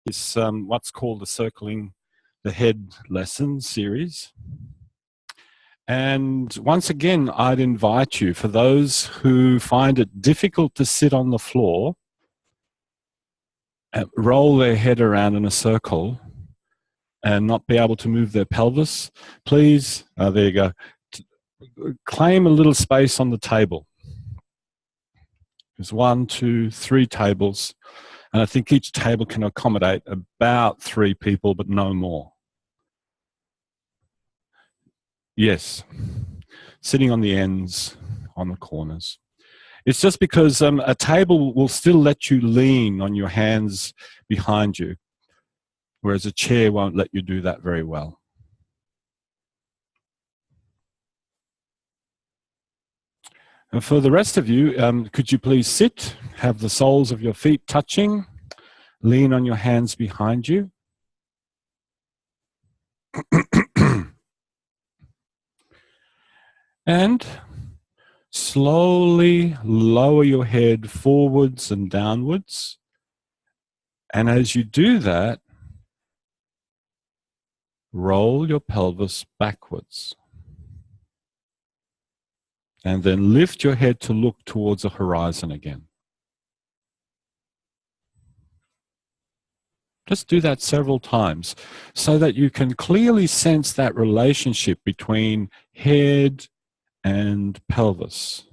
It's what's called the Circling the Head lesson series. And once again, I'd invite you, for those who find it difficult to sit on the floor, roll their head around in a circle and not be able to move their pelvis, please, there you go, claim a little space on the table. There's 1, 2, 3 tables, and I think each table can accommodate about 3 people, but no more. Yes, sitting on the ends, on the corners. It's just because a table will still let you lean on your hands behind you, whereas a chair won't let you do that very well. And for the rest of you, could you please sit, have the soles of your feet touching, lean on your hands behind you. And slowly lower your head forwards and downwards. And as you do that, roll your pelvis backwards. And then lift your head to look towards the horizon again. Just do that several times so that you can clearly sense that relationship between head and pelvis.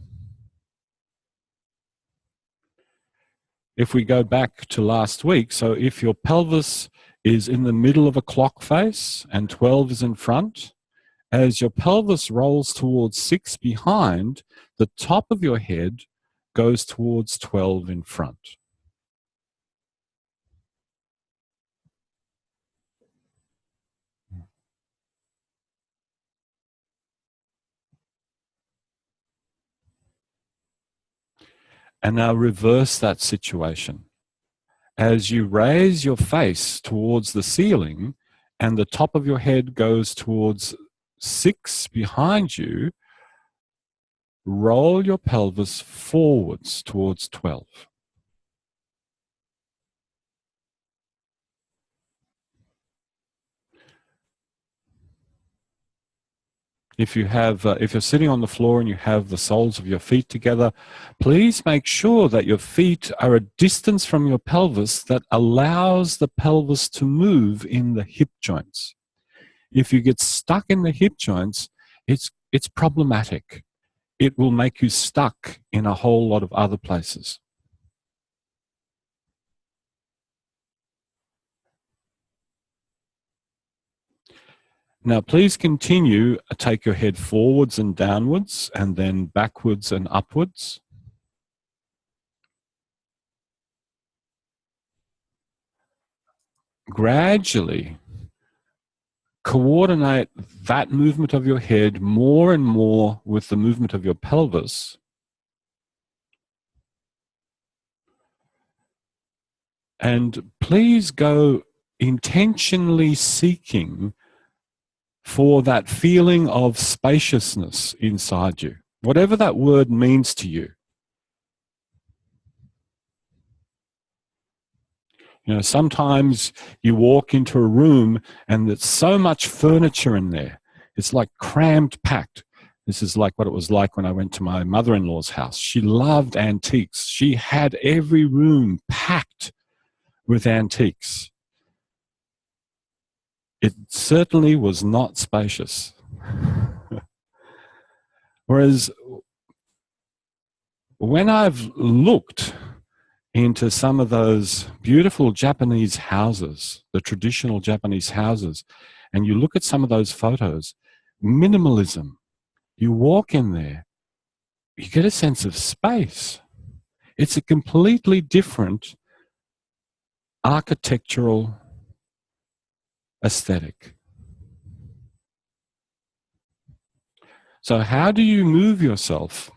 If we go back to last week, so if your pelvis is in the middle of a clock face and 12 is in front, as your pelvis rolls towards 6 behind, the top of your head goes towards 12 in front. And now reverse that situation. As you raise your face towards the ceiling and the top of your head goes towards 6 behind you, roll your pelvis forwards towards 12. If you're sitting on the floor and you have the soles of your feet together, please make sure that your feet are a distance from your pelvis that allows the pelvis to move in the hip joints. If you get stuck in the hip joints, it's problematic. It will make you stuck in a whole lot of other places. Now, please continue. Take your head forwards and downwards, and then backwards and upwards. Gradually, coordinate that movement of your head more and more with the movement of your pelvis. And please go intentionally seeking for that feeling of spaciousness inside you, whatever that word means to you. You know, sometimes you walk into a room and there's so much furniture in there. It's like crammed packed. This is like what it was like when I went to my mother-in-law's house. She loved antiques. She had every room packed with antiques. It certainly was not spacious. Whereas when I've looked into some of those beautiful Japanese houses, the traditional Japanese houses, and you look at some of those photos, minimalism, you walk in there, you get a sense of space. It's a completely different architectural aesthetic. So how do you move yourself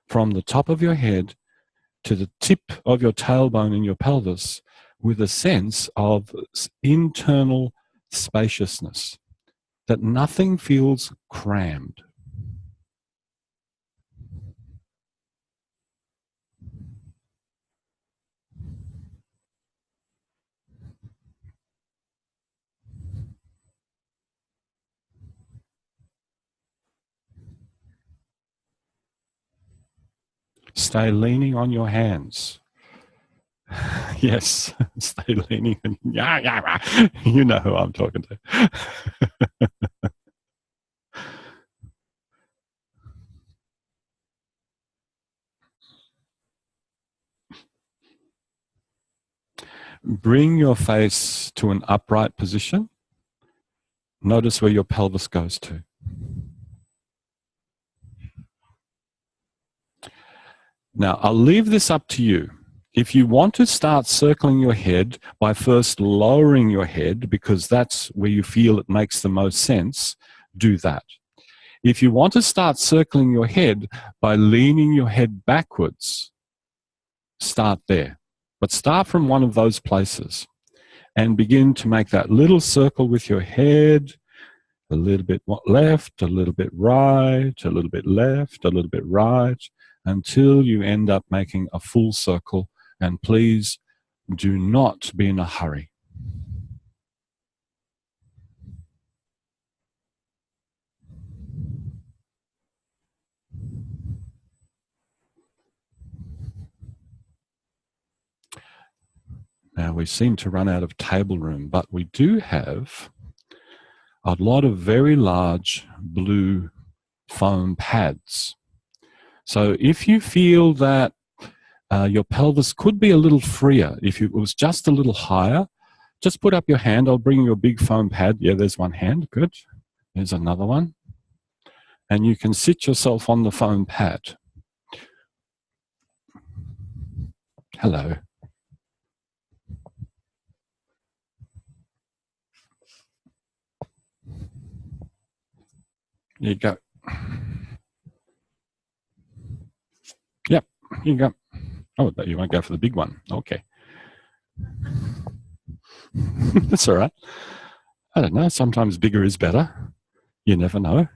from the top of your head to the tip of your tailbone in your pelvis with a sense of internal spaciousness, that nothing feels crammed? Stay leaning on your hands. Yes, stay leaning. Yeah, yeah, you know who I'm talking to. Bring your face to an upright position. Notice where your pelvis goes to. Now, I'll leave this up to you. If you want to start circling your head by first lowering your head, because that's where you feel it makes the most sense, do that. If you want to start circling your head by leaning your head backwards, start there. But start from one of those places and begin to make that little circle with your head, a little bit left, a little bit right, a little bit left, a little bit right, until you end up making a full circle. And please do not be in a hurry. Now, we seem to run out of table room, but we do have a lot of very large blue foam pads. So if you feel that your pelvis could be a little freer, if it was just a little higher, just put up your hand. I'll bring you a big foam pad. Yeah, there's one hand. Good. There's another one. And you can sit yourself on the foam pad. Hello. There you go. Yep, here you go. Oh, but you won't go for the big one. Okay. That's all right. I don't know. Sometimes bigger is better. You never know.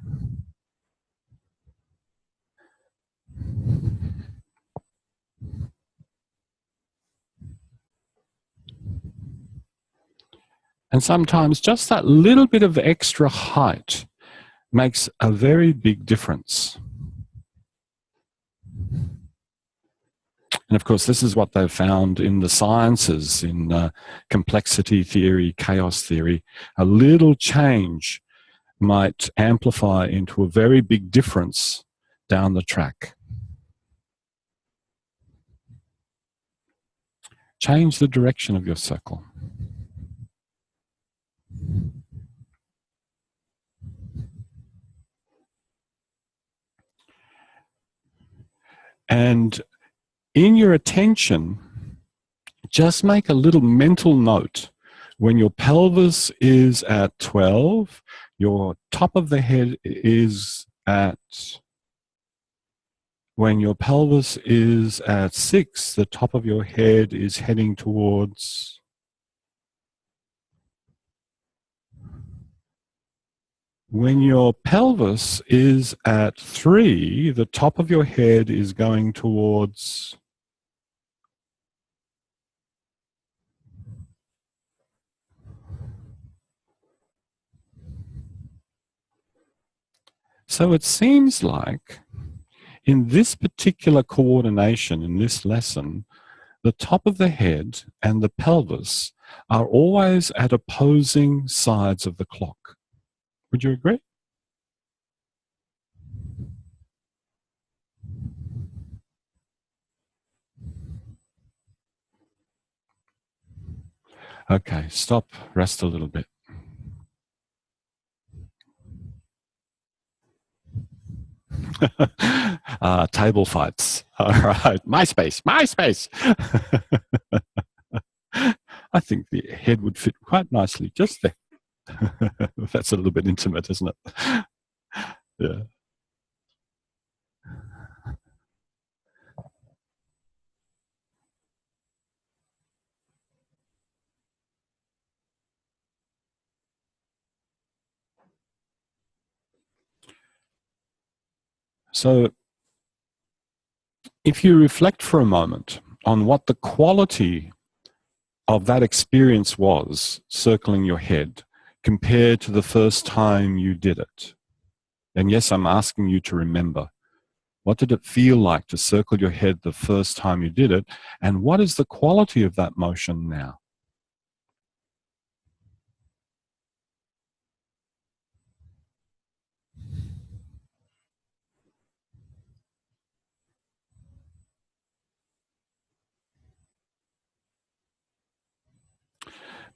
And sometimes just that little bit of extra height makes a very big difference. And of course, this is what they've found in the sciences, in complexity theory, chaos theory. A little change might amplify into a very big difference down the track. Change the direction of your circle. And in your attention, just make a little mental note. When your pelvis is at 12, your top of the head is at, when your pelvis is at 6, the top of your head is heading towards, when your pelvis is at 3, the top of your head is going towards, so it seems like in this particular coordination, in this lesson, the top of the head and the pelvis are always at opposing sides of the clock. Would you agree? Okay, stop, rest a little bit. Table fights. All right, MySpace. I think the head would fit quite nicely just there. That's a little bit intimate, isn't it? Yeah. So if you reflect for a moment on what the quality of that experience was, circling your head, compared to the first time you did it, and yes, I'm asking you to remember, What did it feel like to circle your head the first time you did it? And what is the quality of that motion now?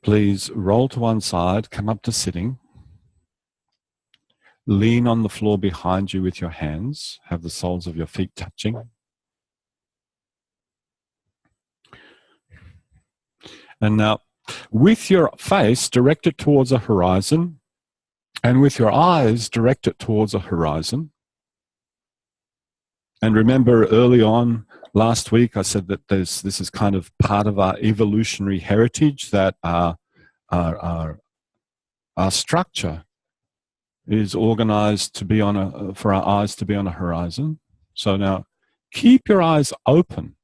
Please roll to one side, come up to sitting. Lean on the floor behind you with your hands. Have the soles of your feet touching. And now, with your face, direct it towards a horizon. And with your eyes, direct it towards a horizon. And remember early on, last week, I said that this is kind of part of our evolutionary heritage, that our structure is organized to be on for our eyes to be on a horizon. So now, keep your eyes open.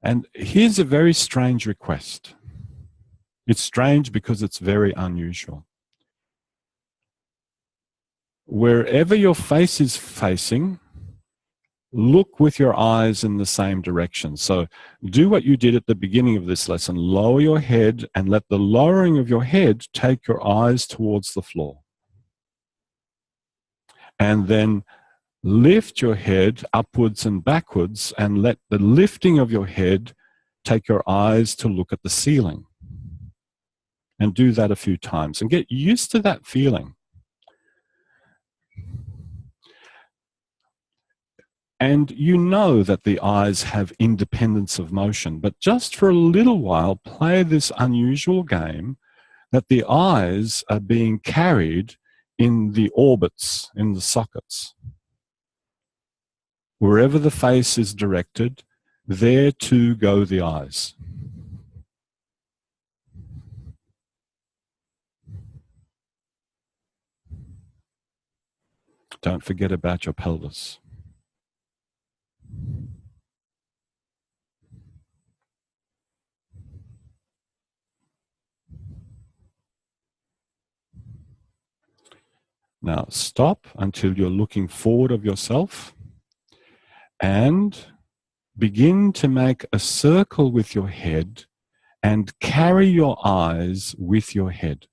And here's a very strange request. It's strange because it's very unusual. Wherever your face is facing, look with your eyes in the same direction. So do what you did at the beginning of this lesson. Lower your head and let the lowering of your head take your eyes towards the floor. And then lift your head upwards and backwards and let the lifting of your head take your eyes to look at the ceiling. And do that a few times and get used to that feeling. And you know that the eyes have independence of motion, but just for a little while, play this unusual game that the eyes are being carried in the orbits, in the sockets. Wherever the face is directed, there too go the eyes. Don't forget about your pelvis. Now stop until you're looking forward of yourself and begin to make a circle with your head and carry your eyes with your head.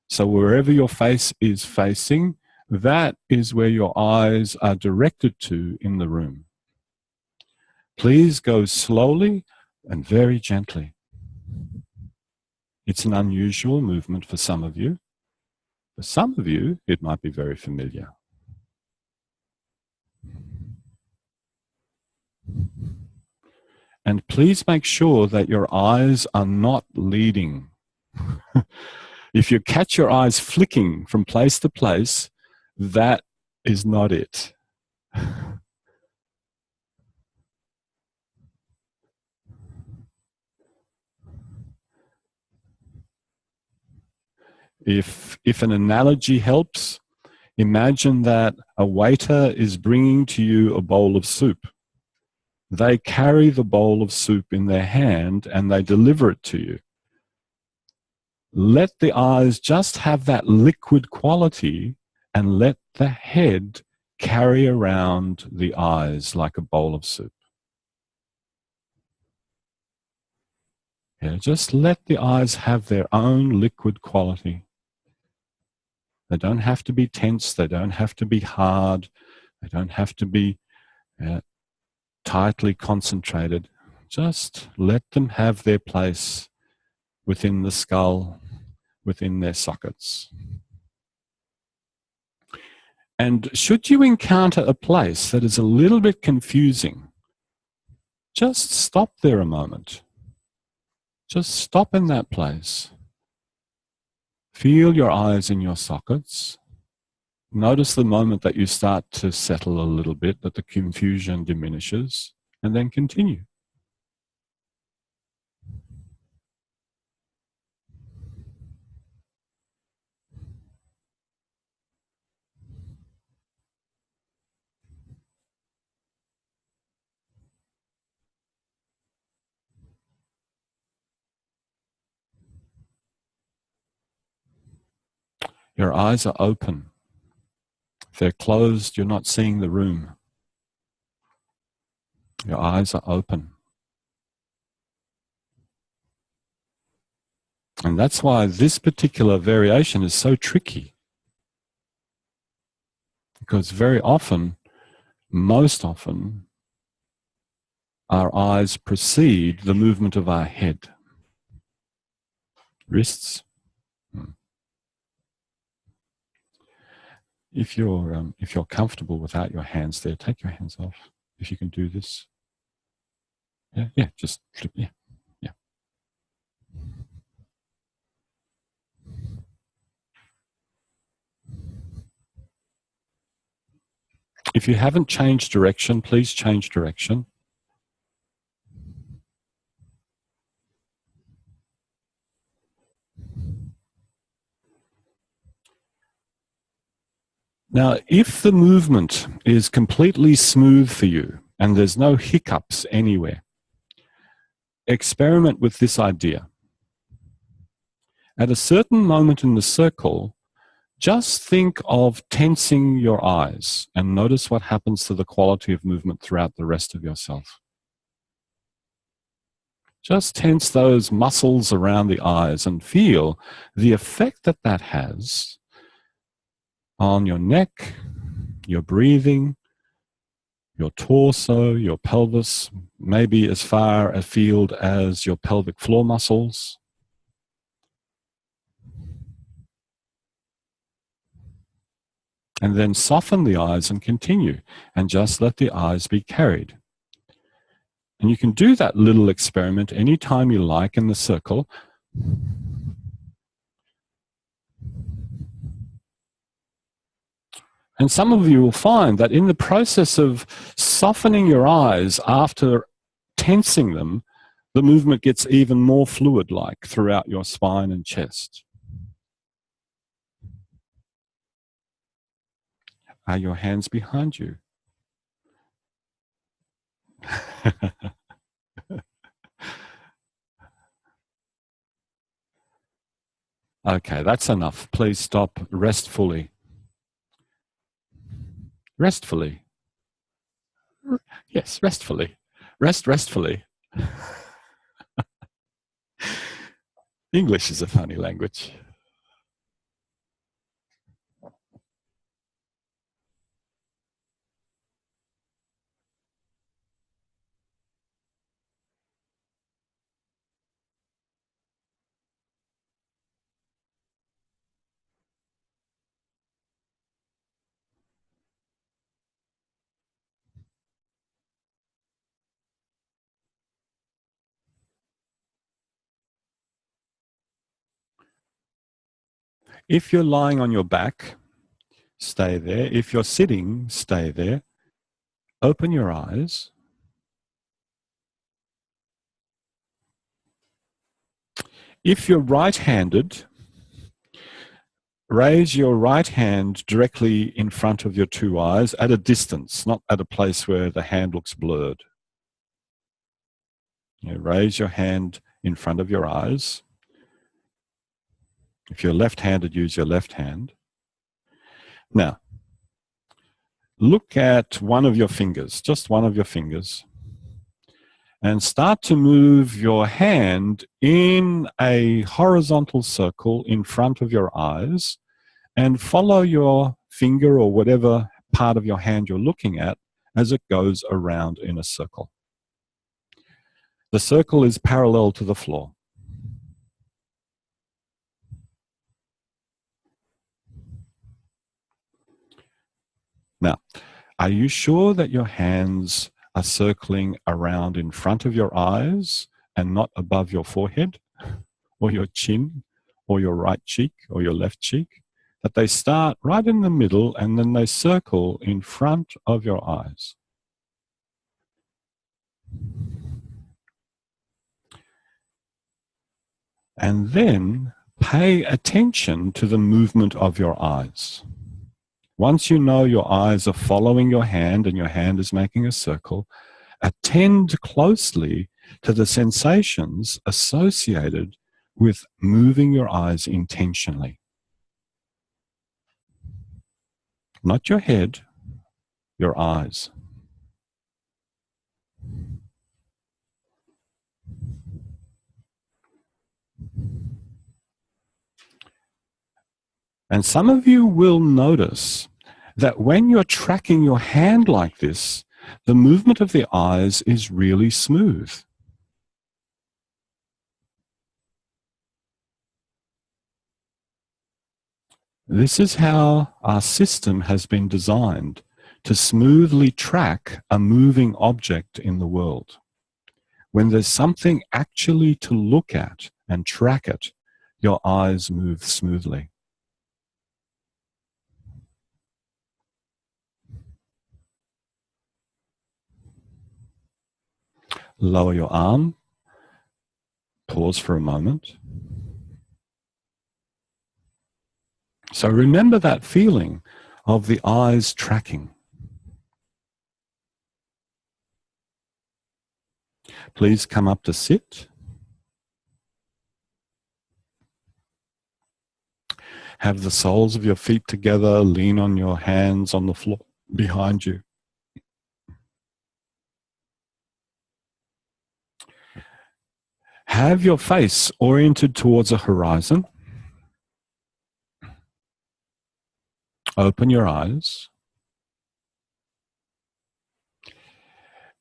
So wherever your face is facing, that is where your eyes are directed to in the room. Please go slowly and very gently. It's an unusual movement for some of you. For some of you, it might be very familiar. And please make sure that your eyes are not leading. If you catch your eyes flicking from place to place, that is not it. If an analogy helps, imagine that a waiter is bringing to you a bowl of soup. They carry the bowl of soup in their hand and they deliver it to you. Let the eyes just have that liquid quality and let the head carry around the eyes like a bowl of soup. Yeah, just let the eyes have their own liquid quality. They don't have to be tense. They don't have to be hard. They don't have to be tightly concentrated. Just let them have their place within the skull, within their sockets. And should you encounter a place that is a little bit confusing, just stop there a moment. Just stop in that place. Feel your eyes in your sockets. Notice the moment that you start to settle a little bit, that the confusion diminishes, and then continue. Your eyes are open. If they're closed, you're not seeing the room. Your eyes are open. And that's why this particular variation is so tricky. Because very often, most often, our eyes precede the movement of our head. Wrists. If you're comfortable without your hands there, take your hands off. If you can do this. Yeah, just flip, yeah. If you haven't changed direction, please change direction. Now, if the movement is completely smooth for you and there's no hiccups anywhere, experiment with this idea. At a certain moment in the circle, just think of tensing your eyes and notice what happens to the quality of movement throughout the rest of yourself. Just tense those muscles around the eyes and feel the effect that that has on your neck, your breathing, your torso, your pelvis, maybe as far afield as your pelvic floor muscles. And then soften the eyes and continue, and just let the eyes be carried. And you can do that little experiment anytime you like in the circle. And some of you will find that in the process of softening your eyes after tensing them, the movement gets even more fluid-like throughout your spine and chest. Are your hands behind you? Okay, that's enough. Please stop. Rest fully. Restfully. Yes, restfully. Rest restfully. English is a funny language. If you're lying on your back, stay there. If you're sitting, stay there. Open your eyes. If you're right-handed, raise your right hand directly in front of your two eyes at a distance, not at a place where the hand looks blurred. You raise your hand in front of your eyes. If you're left-handed, use your left hand. Now, look at one of your fingers, just one of your fingers, and start to move your hand in a horizontal circle in front of your eyes, and follow your finger or whatever part of your hand you're looking at as it goes around in a circle. The circle is parallel to the floor. Now, are you sure that your hands are circling around in front of your eyes and not above your forehead or your chin or your right cheek or your left cheek? That they start right in the middle and then they circle in front of your eyes. And then pay attention to the movement of your eyes. Once you know your eyes are following your hand and your hand is making a circle, attend closely to the sensations associated with moving your eyes intentionally. Not your head, your eyes. And some of you will notice that when you're tracking your hand like this, the movement of the eyes is really smooth. This is how our system has been designed to smoothly track a moving object in the world. When there's something actually to look at and track it, your eyes move smoothly. Lower your arm. Pause for a moment. So remember that feeling of the eyes tracking. Please come up to sit. Have the soles of your feet together. Lean on your hands on the floor behind you. Have your face oriented towards a horizon. Open your eyes.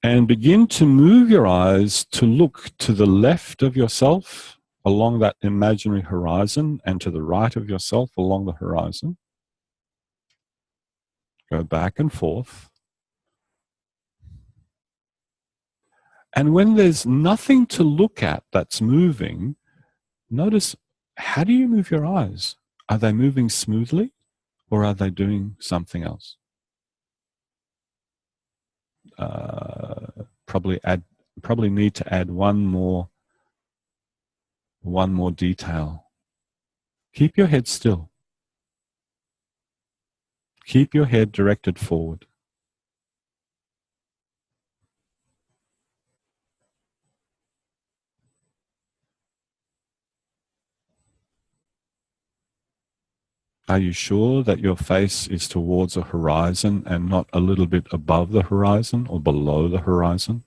And begin to move your eyes to look to the left of yourself along that imaginary horizon and to the right of yourself along the horizon. Go back and forth. And when there's nothing to look at that's moving, notice, how do you move your eyes? Are they moving smoothly or are they doing something else? Probably need to add one more detail. Keep your head still. Keep your head directed forward. Are you sure that your face is towards a horizon and not a little bit above the horizon or below the horizon?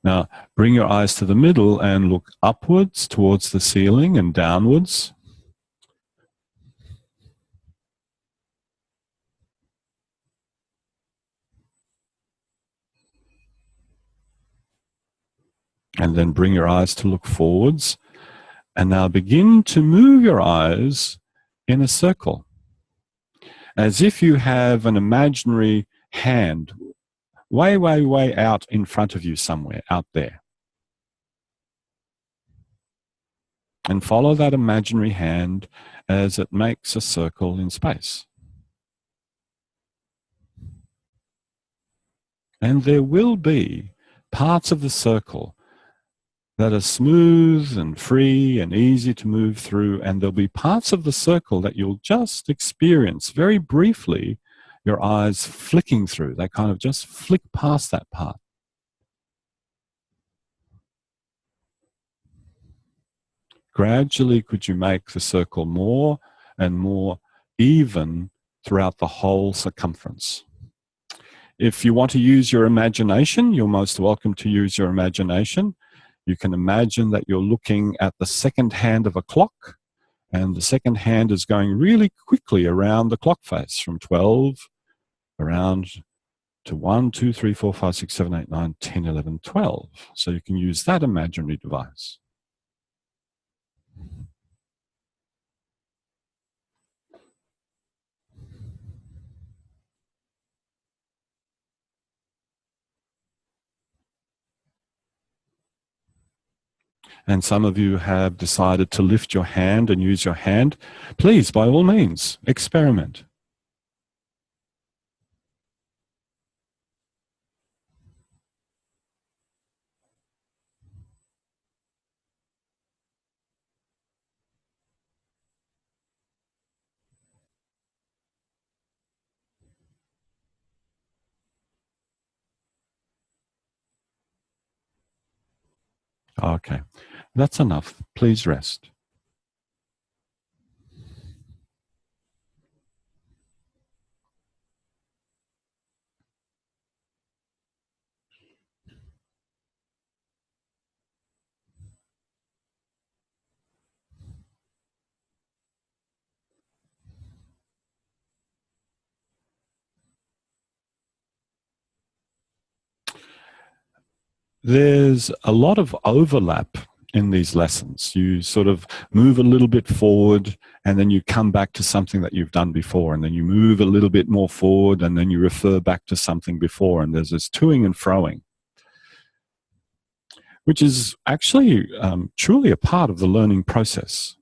Now, bring your eyes to the middle and look upwards towards the ceiling and downwards. And then bring your eyes to look forwards. And now begin to move your eyes in a circle, as if you have an imaginary hand way, way, way out in front of you somewhere, out there. And follow that imaginary hand as it makes a circle in space. And there will be parts of the circle that are smooth and free and easy to move through, and there'll be parts of the circle that you'll just experience very briefly, your eyes flicking through. They kind of just flick past that part. Gradually, could you make the circle more and more even throughout the whole circumference? If you want to use your imagination, you're most welcome to use your imagination. You can imagine that you're looking at the second hand of a clock, and the second hand is going really quickly around the clock face from 12 around to 1, 2, 3, 4, 5, 6, 7, 8, 9, 10, 11, 12. So you can use that imaginary device. And some of you have decided to lift your hand and use your hand. Please, by all means, experiment. Okay, that's enough. Please rest. there's a lot of overlap in these lessons. You sort of move a little bit forward and then you come back to something that you've done before, and then you move a little bit more forward and then you refer back to something before, and there's this toing and froing, which is actually truly a part of the learning process.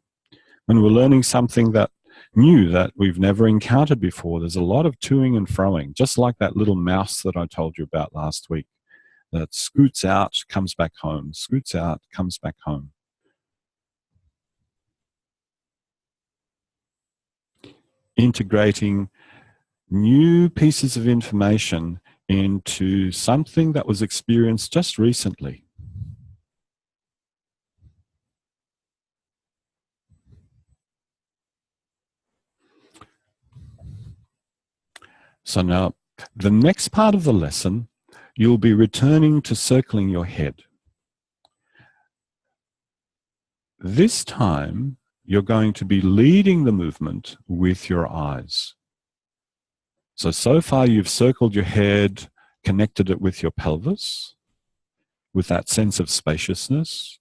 When we're learning something that new that we've never encountered before, there's a lot of toing and froing, just like that little mouse that I told you about last week, that scoots out, comes back home, scoots out, comes back home. Integrating new pieces of information into something that was experienced just recently. So now, the next part of the lesson, you'll be returning to circling your head. This time, you're going to be leading the movement with your eyes. So far you've circled your head, connected it with your pelvis, with that sense of spaciousness.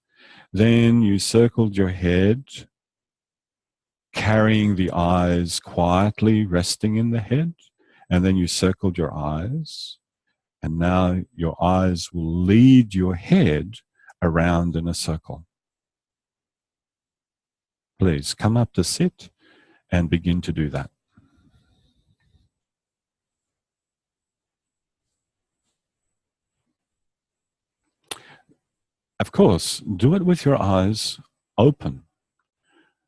Then you circled your head, carrying the eyes quietly resting in the head. And then you circled your eyes. And now your eyes will lead your head around in a circle. Please come up to sit and begin to do that. Of course, do it with your eyes open,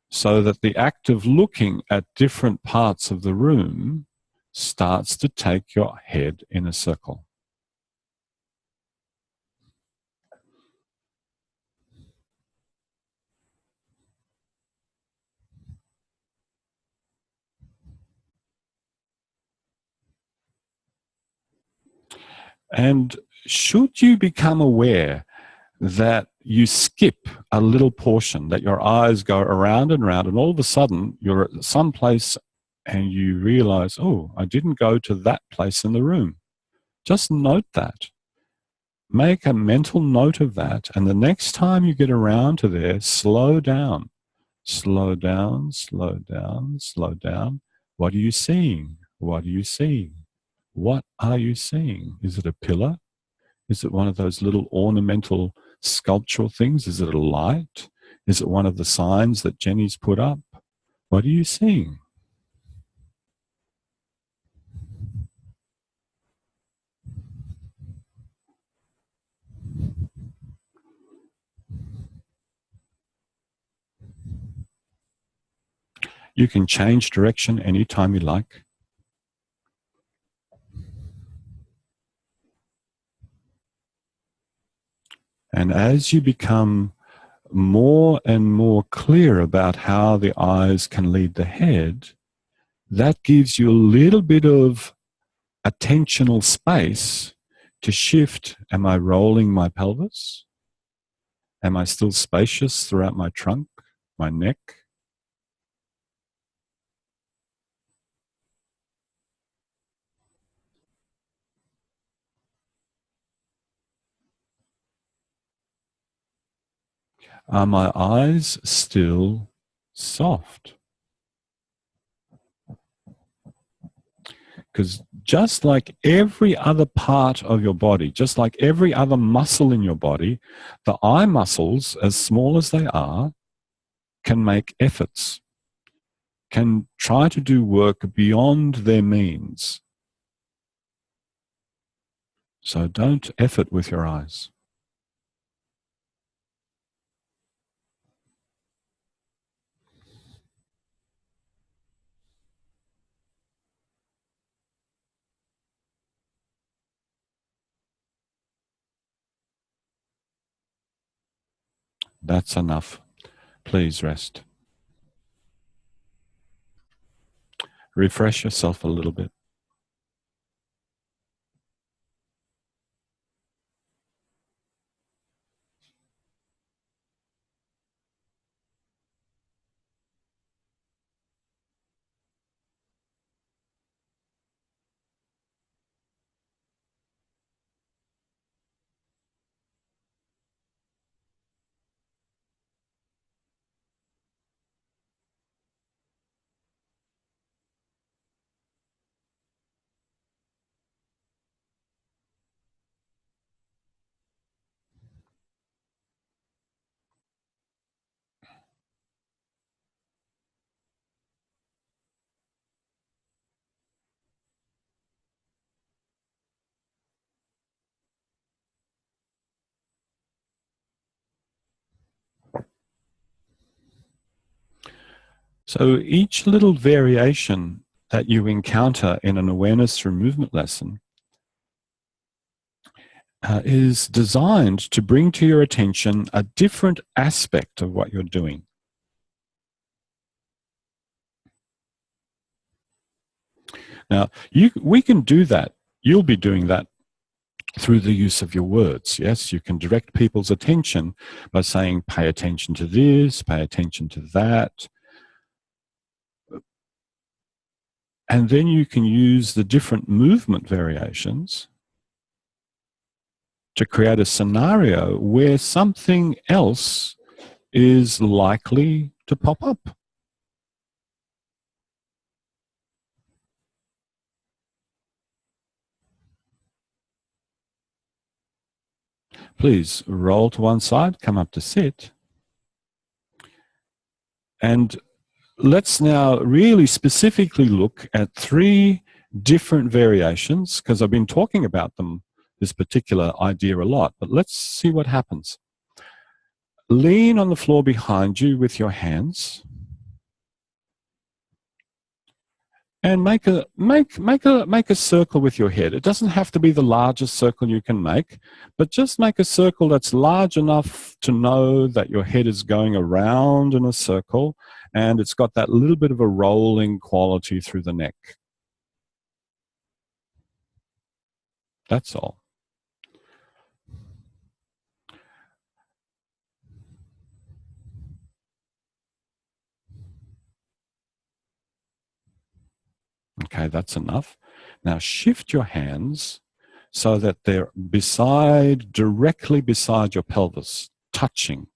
so that the act of looking at different parts of the room starts to take your head in a circle. And should you become aware that you skip a little portion, that your eyes go around and around, and all of a sudden you're at some place and you realize, oh, I didn't go to that place in the room. Just note that. Make a mental note of that. And the next time you get around to there, slow down. Slow down, slow down, slow down. What are you seeing? What are you seeing? What are you seeing? Is it a pillar? Is it one of those little ornamental sculptural things? Is it a light? Is it one of the signs that Jenny's put up? What are you seeing? You can change direction anytime you like. And as you become more and more clear about how the eyes can lead the head, that gives you a little bit of attentional space to shift. Am I rolling my pelvis? Am I still spacious throughout my trunk, my neck? Are my eyes still soft? Because just like every other part of your body, just like every other muscle in your body, the eye muscles, as small as they are, can make efforts, can try to do work beyond their means. So don't effort with your eyes. That's enough. Please rest. Refresh yourself a little bit. So each little variation that you encounter in an awareness through movement lesson is designed to bring to your attention a different aspect of what you're doing. Now, we can do that. You'll be doing that through the use of your words. Yes, you can direct people's attention by saying, pay attention to this, pay attention to that. And then you can use the different movement variations to create a scenario where something else is likely to pop up. Please roll to one side, come up to sit. And let's now really specifically look at 3 different variations, because I've been talking about them, this particular idea a lot, but let's see what happens. Lean on the floor behind you with your hands and make a circle with your head. It doesn't have to be the largest circle you can make, but just make a circle that's large enough to know that your head is going around in a circle and it's got that little bit of a rolling quality through the neck. That's all. Okay, that's enough. Now shift your hands so that they're directly beside your pelvis, touching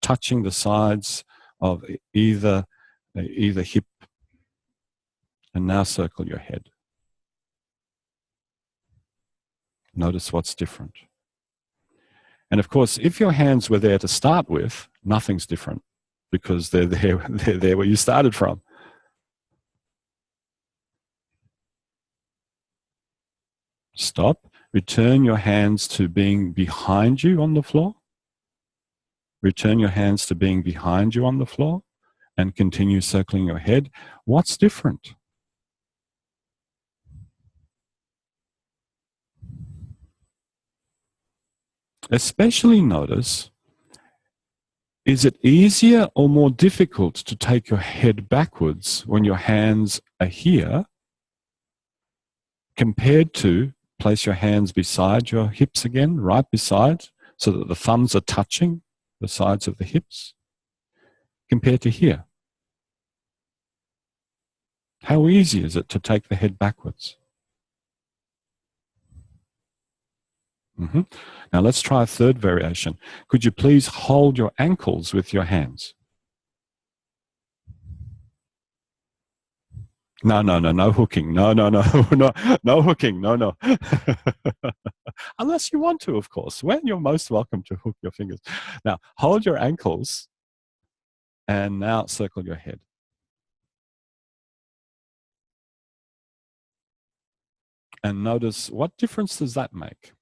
the sides of either hip, and now circle your head. Notice what's different. And of course, if your hands were there to start with, nothing's different because they're there where you started from. Stop. Return your hands to being behind you on the floor. Return your hands to being behind you on the floor and continue circling your head. What's different? Especially notice, is it easier or more difficult to take your head backwards when your hands are here compared to place your hands beside your hips again, right beside, so that the thumbs are touching the sides of the hips, compared to here? How easy is it to take the head backwards? Now let's try a third variation. Could you please hold your ankles with your hands? No hooking. No hooking. No. Unless you want to, of course. When you're most welcome to hook your fingers. Now, hold your ankles and now circle your head. And notice, what difference does that make?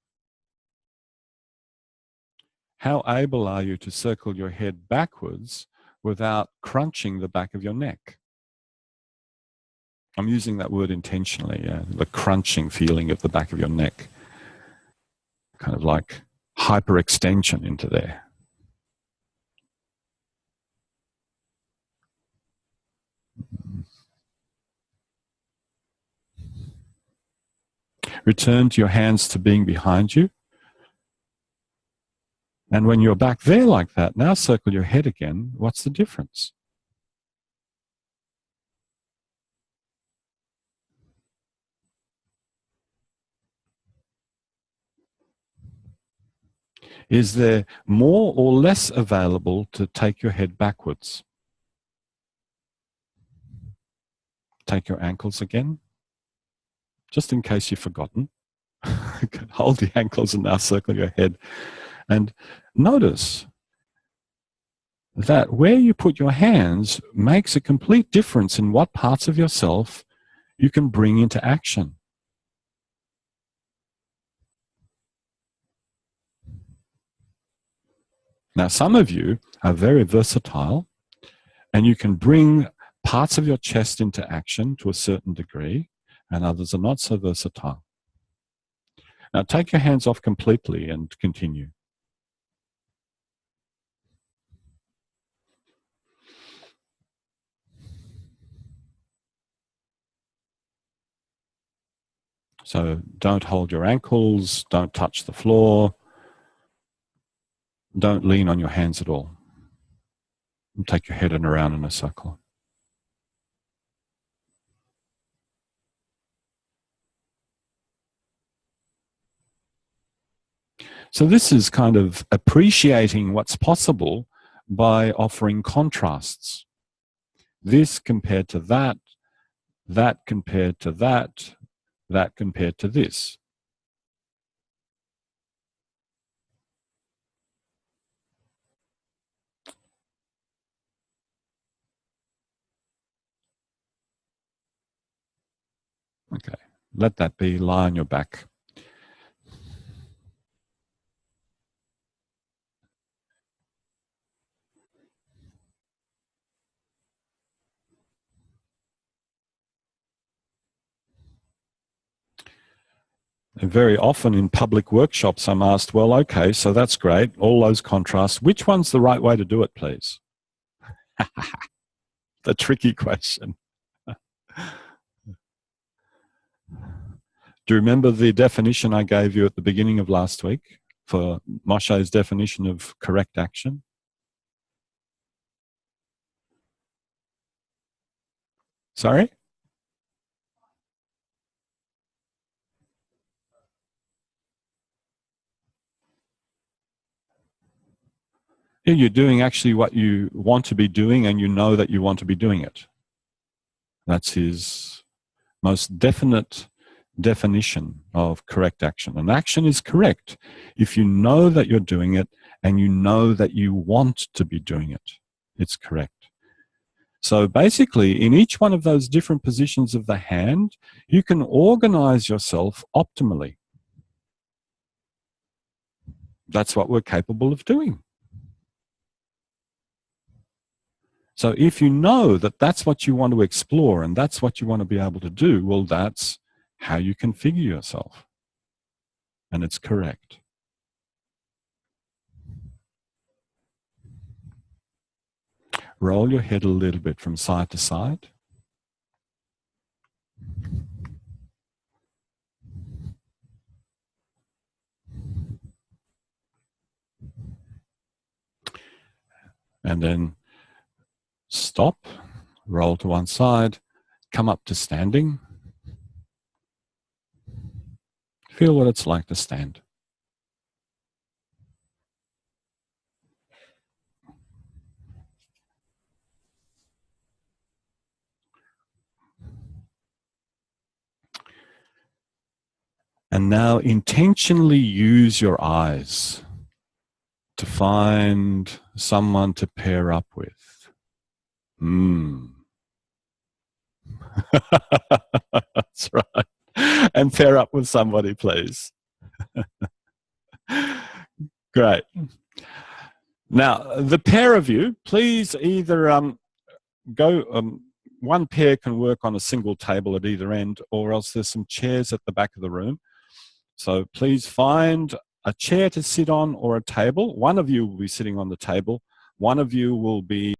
How able are you to circle your head backwards without crunching the back of your neck? I'm using that word intentionally, the crunching feeling of the back of your neck. Kind of like hyperextension into there. Return to your hands to being behind you. And when you're back there like that, now circle your head again. What's the difference? Is there more or less available to take your head backwards? Take your ankles again, just in case you've forgotten. Hold the ankles and now circle your head. And notice that where you put your hands makes a complete difference in what parts of yourself you can bring into action. Now, some of you are very versatile and you can bring parts of your chest into action to a certain degree, and others are not so versatile. Now take your hands off completely and continue. So don't hold your ankles, don't touch the floor, don't lean on your hands at all. And take your head around in a circle. So this is kind of appreciating what's possible by offering contrasts. This compared to that, that compared to that, that compared to this. Okay, let that be. Lie on your back. And very often in public workshops, I'm asked, well, okay, so that's great, all those contrasts. Which one's the right way to do it, please? The tricky question. Do you remember the definition I gave you at the beginning of last week for Moshe's definition of correct action? Sorry? Yeah, you're doing actually what you want to be doing, and you know that you want to be doing it. That's his most definite definition of correct action. And action is correct if you know that you're doing it and you know that you want to be doing it. It's correct. So basically, in each one of those different positions of the hand, you can organize yourself optimally. That's what we're capable of doing. So if you know that that's what you want to explore and that's what you want to be able to do, well, that's how you configure yourself. And it's correct. Roll your head a little bit from side to side. And then stop, roll to one side, come up to standing. Feel what it's like to stand. And now intentionally use your eyes to find someone to pair up with. That's right. And pair up with somebody, please. Great. Now, the pair of you, please either one pair can work on a single table at either end, or else there's some chairs at the back of the room. So please find a chair to sit on or a table. One of you will be sitting on the table. One of you will be